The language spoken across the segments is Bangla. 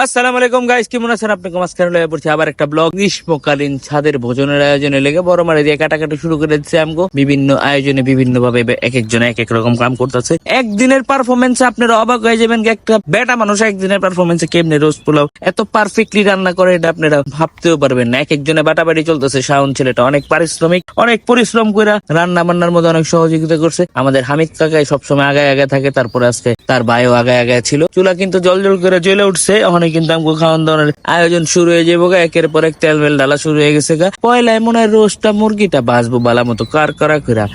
আসসালামু আলাইকুম গাইস, কেমন আছেন? আপনাকে মাঝখানে লয়ে পড়ছি আবার একটা ব্লগ। গ্রীষ্মকালীন ছাদের ভোজনের আয়োজনে লেগে বড় মারে দিয়ে কাটাকাটি শুরু করে দিচ্ছে আমগো। বিভিন্ন আয়োজনে বিভিন্ন ভাবে এক একজন এক এক রকম কাম করতেছে। একদিনের পারফরমেন্সে আপনারা অবাক হয়ে যাবেন, একটা বেটা মানুষ একদিনের পারফরমেন্সে কেমনে রোস্ট পোলাও এত পারফেক্টলি রান্না করে, এটা আপনারা ভাবতেও পারবেন না। এক একজনে বাটাবাটি চলতেছে। শাওন ছেলেটা অনেক পারিশ্রমিক, অনেক পরিশ্রম করে রান্না বান্নার মধ্যে অনেক সহযোগিতা করছে। আমাদের হামিদ কাকাই সবসময় আগায় আগায় থাকে, তারপরে আজকে তার ভাইও আগায় আগায় ছিল। চুলা কিন্তু জল জল করে জ্বলে উঠছে। ওখানে কিন্তু আমগো খাওয়ান দাওয়ানোর আয়োজন শুরু হয়ে যাবো। একের পর এক তেল মেল ডালা শুরু হয়ে গেছে। পয়লায় মনে হয় রোস্টটা মুরগিটা বাঁচবো বালা মতো কার করা করা।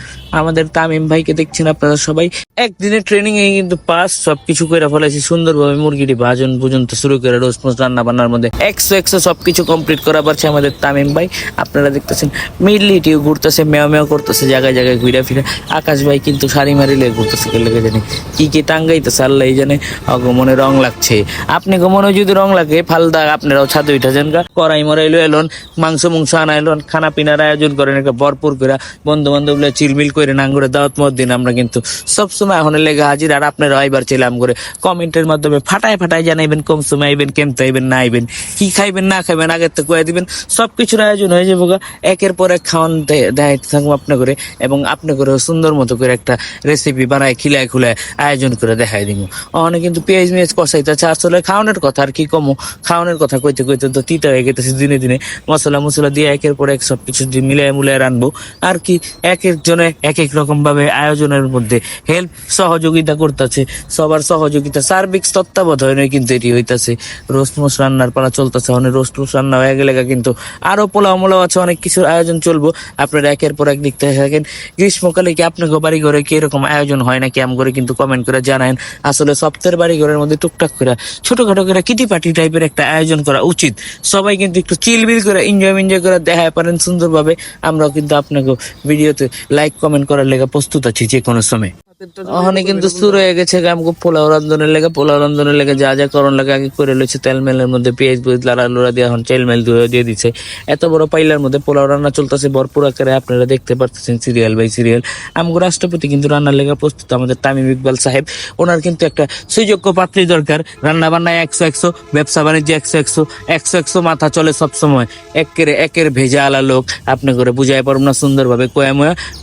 আমাদের তামিম ভাইকে দেখছেন আপনারা সবাই, একদিনের ট্রেনিং এ কিন্তু পাস সবকিছু করে ফেলেছি সুন্দরভাবে। মুরগিটি ভাজন পর্যন্ত শুরু করে রোস্ট মোস্ট রান্না বান্নার মধ্যে একশো সবকিছু কমপ্লিট করা পারছে আমাদের তামিম ভাই। আপনারা দেখতেছেন মিডলিটিও ঘুরতেছে, মেয় মেয় করতেছে জায়গায় জায়গায় ঘুরে ফিরে। আকাশ ভাই কিন্তু শাড়ি মারি লেগে ঘুরতেছে, লেগে জানি কি টাঙ্গাইতেছে আল্লাহ জানে। অগমনে রং লাগছে। আপনি গমনে যদি রং লাগে ফালদা, আপনারাও ছাদে উঠা যান গা। কড়াই মরাইলো এলন, মাংস আনাইলন, খানা পিনার আয়োজন করেন একটা ভরপুর করে। বন্ধু বান্ধব চিলমিল করে নাঙ্গুরে দাওয়াত মত দিন। আমরা কিন্তু সবসময় এখন লেগে হাজির। আর আপনারা এবার ছিলাম করে কমেন্টের মাধ্যমে ফাটায় জানাইবেন কোন সময় আইবেন, কেমতে আইবেন না আইবেন, কি খাইবেন না খাইবেন আগের থেকে কয়ে দিবেন। সবকিছুর আয়োজন হয়ে যাবো গা। একের পর এক খাওয়ান দেখাইতে থাকবো আপনি করে, এবং আপনি করে সুন্দর মতো করে একটা রেসিপি বানায় খিলায় খুলায় আয়োজন করে দেখাই দিব। অনেক কিন্তু পেঁয়াজ মেয়াজ কষাইতেছে। আসলে খাওয়ানোর কথা আর কি কমো, খাওয়ানোর কথা কইতে কইতে তো তিতা হয়ে গেতেছে দিনে দিনে। মশলা দিয়ে একের পর এক সবকিছু মিলিয়ে মুলিয়ে রানবো আর কি। এক একজনে এক এক রকম ভাবে আয়োজনের মধ্যে হেল্প সহযোগিতা করতেছে। সবার সহযোগিতা সার্বিক তত্ত্বাবধানে কিন্তু এটি হইতাছে। রোস্ট মোস্ট রান্নার পালা চলতেছে। অনেক রোস্ট রান্না হয়ে গেলে কিন্তু আরো পোলাও মোলাও আছে, অনেক কিছুর আয়োজন চলবো। আপনারা একের পর এক দেখতে থাকেন। গ্রীষ্মকালে কি আপনার বাড়ি ঘরে কি এরকম আয়োজন হয় নাকি আম করে কিন্তু কমেন্ট করে জানায়েন। আসলে সপ্তাহের বাড়ি ঘরের মধ্যে টুকটাক করে ছোটখাটো করে কিটি পার্টি টাইপের একটা আয়োজন করা উচিত। সবাই কিন্তু একটু চিলবিল করে এনজয় করে দেখায় পারেন সুন্দরভাবে। আমরাও কিন্তু আপনাকে ভিডিওতে লাইক কমেন্ট করার লেগে প্রস্তুত আছি যে কোনো সময়। ওখানে কিন্তু শুরু হয়ে গেছে আমাকে পোলাও রান্ধনের লেগে যা যা করণ লাগে আগে করে লইছে। তেল মেলের মধ্যে পেঁয়াজ বুজ লাড়া লোড়া দিয়ে এখন তেল মেল দিয়ে দিচ্ছে। এত বড় পাইলার মধ্যে পোলাও রান্না চলতেছে ভরপুর আকারে। আপনারা দেখতে পাচ্ছেন সিরিয়াল বাই সিরিয়াল। আমগো রাষ্ট্রপতি কিন্তু রান্নার লেগে প্রস্তুত, আমাদের তামিম ইকবাল সাহেব। ওনার কিন্তু একটা সুযোগ্য পাত্রী দরকার। রান্না বান্নায় একশো, ব্যবসা বাণিজ্য একশো মাথা চলে সবসময়। একের ভেজা আলা লোক আপনি করে বুঝাই পারব না সুন্দরভাবে।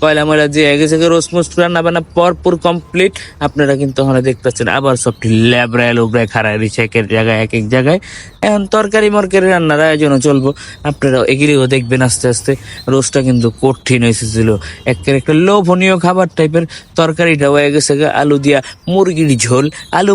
কয়লা ময়লা যে গেছে রোসমোস্ট রান্না বান্না ভরপুর কমপ্লিট। আপনারা কিন্তু ওখানে দেখতেছেন আবার সবটি ল্যাবরায় লোবরায় খাড়ায় রয়েছে একের জায়গায় এক এক জায়গায়। এখন তরকারি মরকারি রান্নার আয়োজনও চলবো। আপনারা এগুলিও দেখবেন আস্তে আস্তে। রোস্টটা কিন্তু কঠিন হয়েছিল, একটা লোভনীয় খাবার টাইপের। তরকারিটা হয়ে গেছে আলু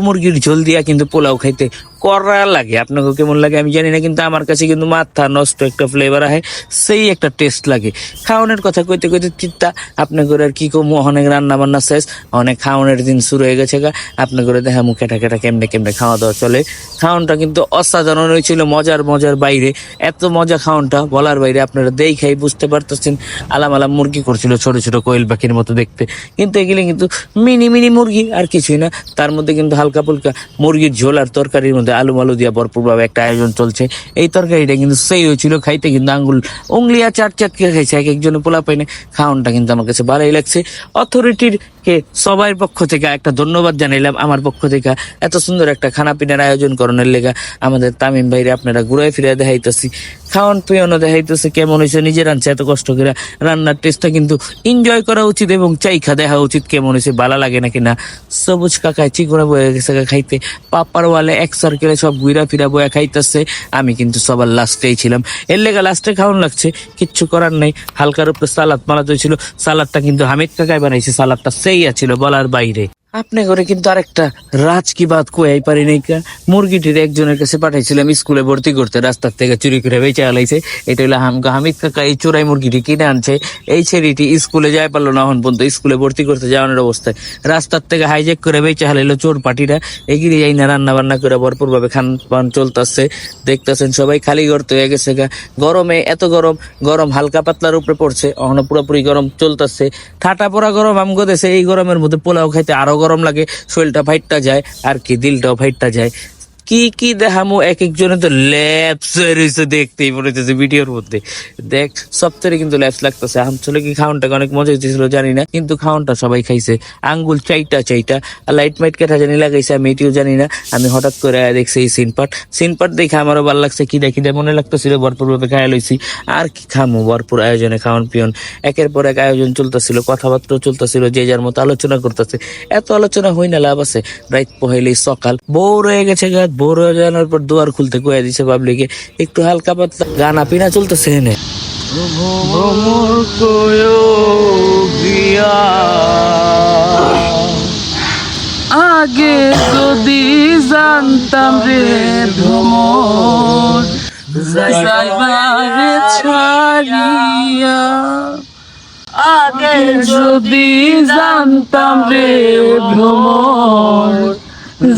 মুরগির ঝোল দিয়া কিন্তু পোলাও খাইতে করা লাগে। আপনাকে কেমন লাগে আমি জানি না, কিন্তু আমার কাছে কিন্তু মাথা নষ্ট একটা ফ্লেভার আহে, সেই একটা টেস্ট লাগে। খাওয়ানোর কথা কইতে কইতে চিন্তা আপনি করে আর কি কমু। অনেক রান্না বান্না শেষ, অনেক খাওয়ানোর দিন শুরু হয়ে গেছে গা। আপনি করে দেখা মুখে কেটা কেমনে খাওয়া দাওয়া চলে। খাওয়ানটা কিন্তু অসাধারণ হয়েছিল, মজার বাইরে। এত মজা খাওয়ানটা বলার বাইরে। আপনারা দেখাই বুঝতে পারতেছেন। আলাম মুরগি করছিল ছোট ছোট কোয়েল পাখির মতো দেখতে, কিন্তু এগুলি কিন্তু মিনি মুরগি আর কিছুই না। তার মধ্যে কিন্তু হালকা ফুলকা মুরগির ঝোল আর তরকারির মধ্যে আলু মালু দিয়া ভরপুর ভাবে একটা আয়োজন চলছে। এই তরকারিটা কিন্তু সেই হয়েছিল, খাইতে কিন্তু উংলিয়া চাটকে খাইছে এক একজনে পোলা পাইনে। খাওয়ানটা কিন্তু আমার কাছে ভালোই লাগছে। অথরিটির কে সবার পক্ষ থেকে একটা ধন্যবাদ জানাইলাম আমার পক্ষ থেকে। এত সুন্দর একটা খানা পিনার আয়োজন করানোর লেগা আমাদের তামিম ভাইরে আপনারা ঘুরাই ফিরে দেখাইতেছি। খাওয়ান পিয়ানো দেখাইতেছে কেমন হয়েছে। নিজের আনছে এত কষ্ট করে, রান্নার টেস্টটা কিন্তু এনজয় করা উচিত এবং চাইখা দেখা উচিত কেমন হয়েছে, ভালো লাগে নাকি না। সবুজ কাকায় চিকুড়া বয়ে গেছে খাইতে। পাপার ওয়ালে এক সার্কেলে সব ঘুরা ফিরা বয়া খাইতেছে। আমি কিন্তু সবার লাস্টেই ছিলাম, এর লেগা লাস্টে খাওয়ান লাগছে। কিচ্ছু করার নেই। হালকার উপরে সালাদ মালাদ হয়েছিল। সালাদটা কিন্তু হামিদ কাকায় বানাইছে। সালাদটা সেই আছিল বলার বাইরে। আপনি করে কিন্তু আরেকটা রাজ কি বাদ কই পারি নাই। মুরগিটির একজনের কাছে পাঠাইছিলাম স্কুলে ভর্তি করতে, রাস্তার থেকে চুরি করে বেঁচে আলাইছে। এটা হলো হামিদ কাকা এই চোরাই মুরগিটি কিনে আনছে। এই ছেলেটি স্কুলে যায় পারলো না এখন পর্যন্ত, স্কুলে ভর্তি করতে যাওয়ানোর অবস্থায় রাস্তার থেকে হাইজ্যাক করে বেঁচে হালাইলো চোর পাটিরা। এগিয়ে যাই না রান্না বান্না করে ভরপুর ভাবে খান পান চলতেছে। দেখতেছেন সবাই খালি করতে হয়ে গেছে গরমে। এত গরম হালকা পাতলার উপরে পড়ছে, এখনো পুরোপুরি গরম চলতেছে। ঠাটা পড়া গরম আমগো দেশে। এই গরমের মধ্যে পোলাও খাইতে আরো গরম লাগে, শরীরটা ফাইটটা যায় আর কি, দিলটাও ফাইটটা যায়। কি কি দেখামো, এক একজনে তো ল্যাপস রয়েছে, দেখতেই মনে হচ্ছে ভিডিওর মধ্যে। দেখ সপ্তাহে কিন্তু ল্যাপস লাগতেছে। আসলে কি খাওয়ানটা অনেক মজা হয়েছিল জানি না, কিন্তু খাওয়ানটা সবাই খাইছে আঙ্গুল চাইটা চাইটা। আর লাইট মাইট কেটা জানি লাগাইছে, আমি এটিও জানি না। আমি হঠাৎ করে দেখছি এই সিনপাট দেখে আমারও ভালো লাগছে, খিদে খিদে মনে লাগতেছিল, ভরপুর ভাবে খাইয়া লইছি। আর কি খামো, ভরপুর আয়োজনে খাওয়ান পিয়ন, একের পর এক আয়োজন চলতেছিল, কথাবার্তা চলতেছিল, যে যার মতো আলোচনা করতেছে। এত আলোচনা হই না, লাভ আছে? রাত পহেলেই সকাল, বোর হয়ে গেছে গাছ, বোর হয়ে যাওয়ার পর দুয়ার খুলতে কয়ে দিছে পাবলিকে, একটু হালকা পাতলা গানা পিনা চলতেছে এনে। ভ্রমর কয়ো গিয়া, আগে যদি জানতাম রে ভ্রমর যাইবারে ছাড়িয়া, আগে যদি জানতাম রে ভ্রমর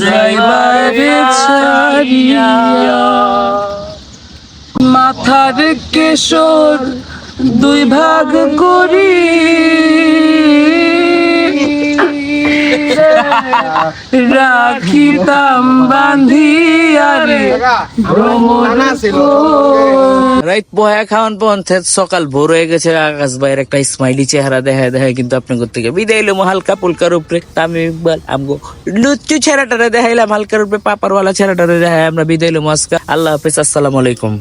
যাইবারে ছাড়িয়া, মাথার কেশর দুই ভাগ করি রাখিতাম বান্ধিয়া রে ভ্রমর। রাইত বয়া খাওয়ান পঞ্চায়েত, সকাল ভোর হয়ে গেছে, আকাশ ভাইয়ের একটা স্মাইলি চেহারা দেখায় দেখায় কিন্তু আপনার থেকে বিদায় এলাম হালকা পুলকার উপরে। আমি ইকবাল আমগো লুচ্চু ছেড়াটারে দেখাইলাম হালকার উপরে, পাপারওয়ালা ছেড়াটারে দেখায় আমরা বিদায় এলাম আজকে। আল্লাহ হাফেজ, আসসালামু আলাইকুম।